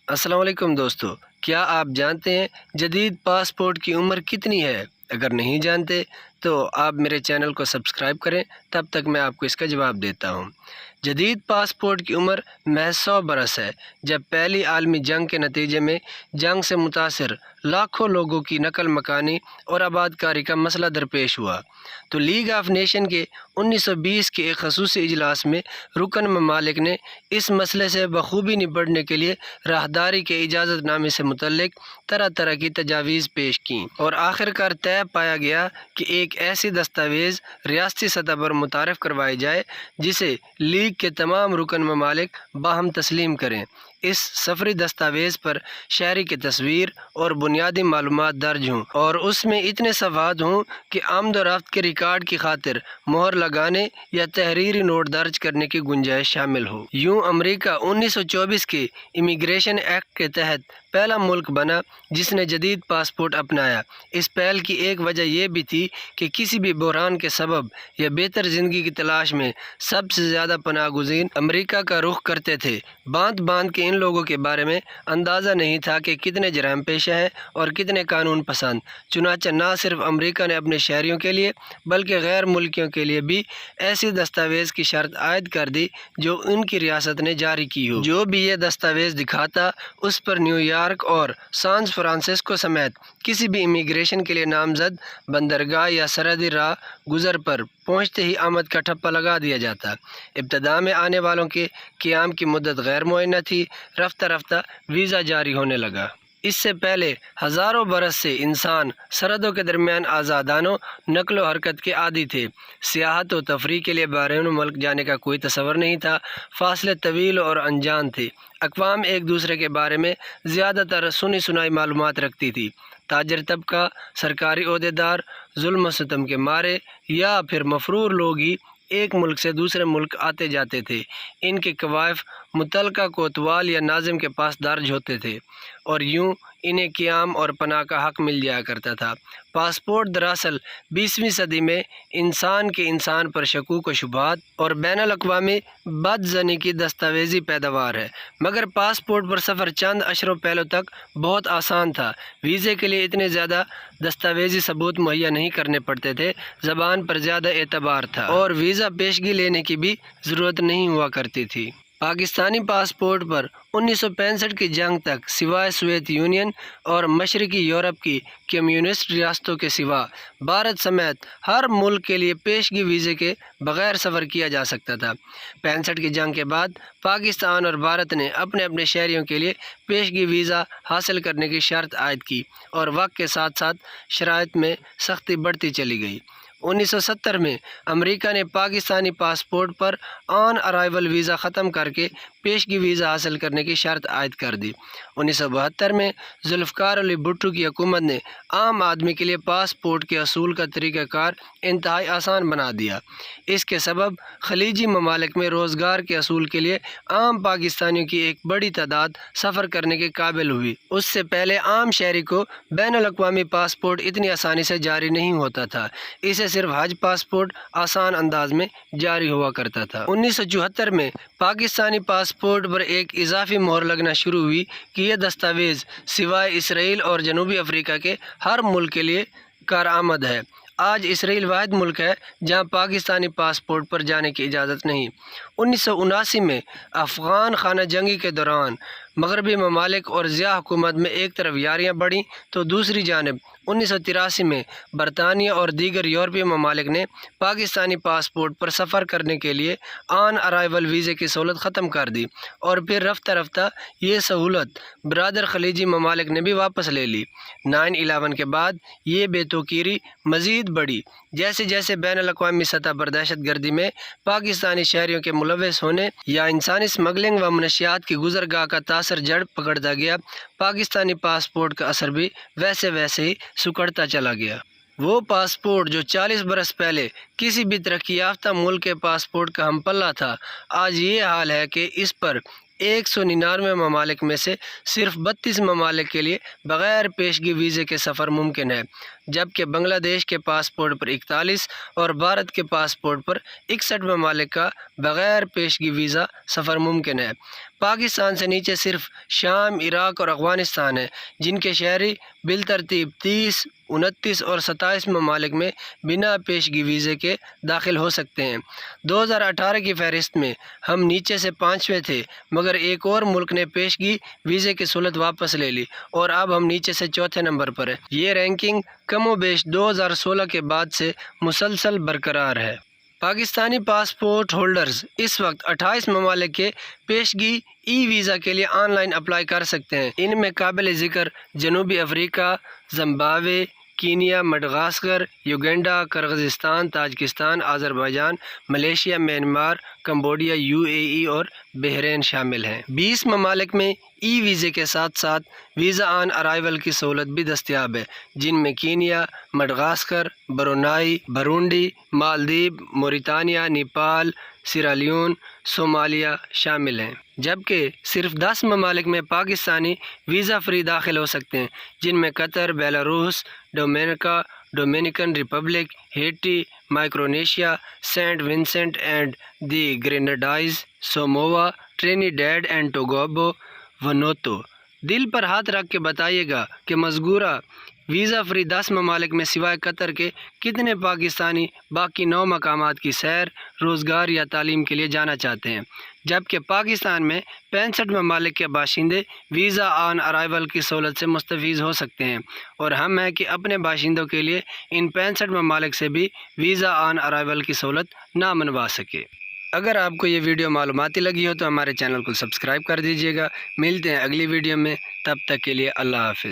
السلام علیکم دوستو، کیا آپ جانتے ہیں جدید پاسپورٹ کی عمر کتنی ہے؟ اگر نہیں جانتے تو آپ میرے چینل کو سبسکرائب کریں، تب تک میں آپ کو اس کا جواب دیتا ہوں۔ جدید پاسپورٹ کی عمر محض 100 برس ہے۔ جب پہلی عالمی جنگ کے نتیجے میں جنگ سے متاثر لاکھوں لوگوں کی نقل مکانی اور آباد کاری کا مسئلہ درپیش ہوا تو لیگ آف نیشن کے 1920 کے ایک خصوصی اجلاس میں رکن ممالک نے اس مسئلے سے بخوبی نپٹنے کے لیے راہداری کے اجازت نامے سے متعلق طرح طرح کی تجاویز پیش کیں، اور آخر کار طے پایا گیا کہ ایک ایسی دستاویز ریاستی سطح پر متعارف کروائی جائے جسے لیگ کے تمام رکن ممالک باہم تسلیم کریں۔ اس سفری دستاویز پر شہری کی تصویر اور بنیادی معلومات درج ہوں، اور اس میں اتنے صفحات ہوں کہ آمد و رفت کے ریکارڈ کی خاطر مہر لگانے یا تحریری نوٹ درج کرنے کی گنجائش شامل ہو۔ یوں امریکہ 1924 کے امیگریشن ایکٹ کے تحت پہلا ملک بنا جس نے جدید پاسپورٹ اپنایا۔ اس پہل کی ایک وجہ یہ بھی تھی کہ کسی بھی بحران کے سبب یا بہتر زندگی کی تلاش میں سب سے زیادہ پناہ گزین امریکہ کا رخ کرتے تھے۔ باندھ باندھ کے ان لوگوں کے بارے میں اندازہ نہیں تھا کہ کتنے جرائم پیشہ ہیں اور کتنے قانون پسند، چنانچہ نہ صرف امریکہ نے اپنے شہریوں کے لیے بلکہ غیر ملکیوں کے لیے بھی ایسی دستاویز کی شرط عائد کر دی جو ان کی ریاست نے جاری کی ہو۔ جو بھی یہ دستاویز دکھاتا اس پر نیو یارک اور سان فرانسسکو سمیت کسی بھی امیگریشن کے لیے نامزد بندرگاہ یا سرحدی راہ گزر پر پہنچتے ہی آمد کا ٹھپا لگا دیا جاتا۔ ابتدا میں آنے والوں کے قیام کی مدت غیر معینہ تھی، رفتہ رفتہ ویزا جاری ہونے لگا۔ اس سے پہلے ہزاروں برس سے انسان سرحدوں کے درمیان آزادانہ نقل و حرکت کے عادی تھے۔ سیاحت و تفریح کے لیے بیرون ملک جانے کا کوئی تصور نہیں تھا۔ فاصلے طویل اور انجان تھے۔ اقوام ایک دوسرے کے بارے میں زیادہ تر سنی سنائی معلومات رکھتی تھی۔ تاجر طبقہ، سرکاری عہدیدار، ظلم و ستم کے مارے یا پھر مفرور لوگ ہی ایک ملک سے دوسرے ملک آتے جاتے تھے۔ ان کے کوائف متعلقہ کوتوال یا ناظم کے پاس درج ہوتے تھے، اور یوں انہیں قیام اور پناہ کا حق مل جایا کرتا تھا۔ پاسپورٹ دراصل 20ویں صدی میں انسان کے انسان پر شکوک و شبہات اور بین الاقوامی بد ظنی کی دستاویزی پیداوار ہے، مگر پاسپورٹ پر سفر چند اشروں پہلوں تک بہت آسان تھا۔ ویزے کے لیے اتنے زیادہ دستاویزی ثبوت مہیا نہیں کرنے پڑتے تھے، زبان پر زیادہ اعتبار تھا، اور ویزا پیشگی لینے کی بھی ضرورت نہیں ہوا کرتی تھی۔ پاکستانی پاسپورٹ پر 1965 کی جنگ تک سوائے سوویت یونین اور مشرقی یورپ کی کمیونسٹ ریاستوں کے سوا بھارت سمیت ہر ملک کے لیے پیشگی ویزے کے بغیر سفر کیا جا سکتا تھا۔ 65 کی جنگ کے بعد پاکستان اور بھارت نے اپنے اپنے شہریوں کے لیے پیشگی ویزا حاصل کرنے کی شرط عائد کی، اور وقت کے ساتھ ساتھ شرائط میں سختی بڑھتی چلی گئی۔ 1970 میں امریکہ نے پاکستانی پاسپورٹ پر آن ارائیول ویزا ختم کر کے پیشگی ویزا حاصل کرنے کی شرط عائد کر دی۔ 1972 میں ذوالفقار علی بھٹو کی حکومت نے عام آدمی کے لیے پاسپورٹ کے حصول کا طریقہ کار انتہائی آسان بنا دیا۔ اس کے سبب خلیجی ممالک میں روزگار کے حصول کے لیے عام پاکستانیوں کی ایک بڑی تعداد سفر کرنے کے قابل ہوئی۔ اس سے پہلے عام شہری کو بین الاقوامی پاسپورٹ اتنی آسانی سے جاری نہیں ہوتا تھا، اسے صرف حج پاسپورٹ آسان انداز میں جاری ہوا کرتا تھا۔ 1974 میں پاکستانی پاسپورٹ پر ایک اضافی مہر لگنا شروع ہوئی کہ یہ دستاویز سوائے اسرائیل اور جنوبی افریقہ کے ہر ملک کے لیے کارآمد ہے۔ آج اسرائیل واحد ملک ہے جہاں پاکستانی پاسپورٹ پر جانے کی اجازت نہیں۔ 1979 میں افغان خانہ جنگی کے دوران مغربی ممالک اور ضیاء حکومت میں ایک طرف یاریاں بڑھیں تو دوسری جانب 1983 میں برطانیہ اور دیگر یورپی ممالک نے پاکستانی پاسپورٹ پر سفر کرنے کے لیے آن ارائیول ویزے کی سہولت ختم کر دی، اور پھر رفتہ رفتہ یہ سہولت برادر خلیجی ممالک نے بھی واپس لے لی۔ 9/11 کے بعد یہ بے توقیری مزید بڑھی۔ جیسے جیسے بین الاقوامی سطح پر دہشت گردی میں پاکستانی شہریوں کے ملوث ہونے یا انسانی سمگلنگ و منشیات کی گزرگاہ کا تاثر جڑ پکڑتا گیا، پاکستانی پاسپورٹ کا اثر بھی ویسے ویسے ہی سکڑتا چلا گیا۔ وہ پاسپورٹ جو 40 برس پہلے کسی بھی ترقی یافتہ ملک کے پاسپورٹ کا ہم پلہ تھا، آج یہ حال ہے کہ اس پر 199 ممالک میں سے صرف 32 ممالک کے لیے بغیر پیشگی ویزے کے سفر ممکن ہے، جبکہ بنگلہ دیش کے پاسپورٹ پر 41 اور بھارت کے پاسپورٹ پر 61 ممالک کا بغیر پیشگی ویزا سفر ممکن ہے۔ پاکستان سے نیچے صرف شام، عراق اور افغانستان ہے جن کے شہری بالترتیب 30، 29 اور 27 ممالک میں بنا پیشگی ویزے کے داخل ہو سکتے ہیں۔ 2018 کی فہرست میں ہم نیچے سے 5ویں تھے، مگر ایک اور ملک نے پیشگی ویزے کی سہولت واپس لے لی اور اب ہم نیچے سے 4تھے نمبر پر ہیں۔ یہ رینکنگ کم و بیش 2016 کے بعد سے مسلسل برقرار ہے۔ پاکستانی پاسپورٹ ہولڈرز اس وقت 28 ممالک کے پیشگی ای ویزا کے لیے آن لائن اپلائی کر سکتے ہیں۔ ان میں قابل ذکر جنوبی افریقہ، Zimbabwe, Kenya, Madagascar, Uganda, Kyrgyzstan, Tajikistan, Azerbaijan, Malaysia, Myanmar, Cambodia, UAE اور بحرین شامل ہیں۔ 20 ممالک میں ای ویزے کے ساتھ ساتھ ویزا آن ارائیول کی سہولت بھی دستیاب ہے، جن میں Kenya, Madagascar, Brunei, Burundi, Maldives, Mauritania, Nepal, Sierra Leone, Somalia شامل ہیں، جبکہ صرف 10 ممالک میں پاکستانی ویزا فری داخل ہو سکتے ہیں، جن میں Qatar, Belarus, Dominican Republic, Haiti, Micronesia, Saint Vincent and the Grenadines, Samoa, Trinidad and Tobago, Vanuatu. دل پر ہاتھ رکھ کے بتائیے گا کہ مذکورہ ویزا فری 10 ممالک میں سوائے قطر کے کتنے پاکستانی باقی 9 مقامات کی سیر، روزگار یا تعلیم کے لیے جانا چاہتے ہیں، جبکہ پاکستان میں 65 ممالک کے باشندے ویزا آن ارائیول کی سہولت سے مستفید ہو سکتے ہیں، اور ہم ہیں کہ اپنے باشندوں کے لیے ان 65 ممالک سے بھی ویزا آن ارائیول کی سہولت نہ منوا سکے۔ اگر آپ کو یہ ویڈیو معلوماتی لگی ہو تو ہمارے چینل کو سبسکرائب کر دیجیے گا۔ ملتے ہیں اگلی ویڈیو میں، تب تک کے لیے اللہ حافظ۔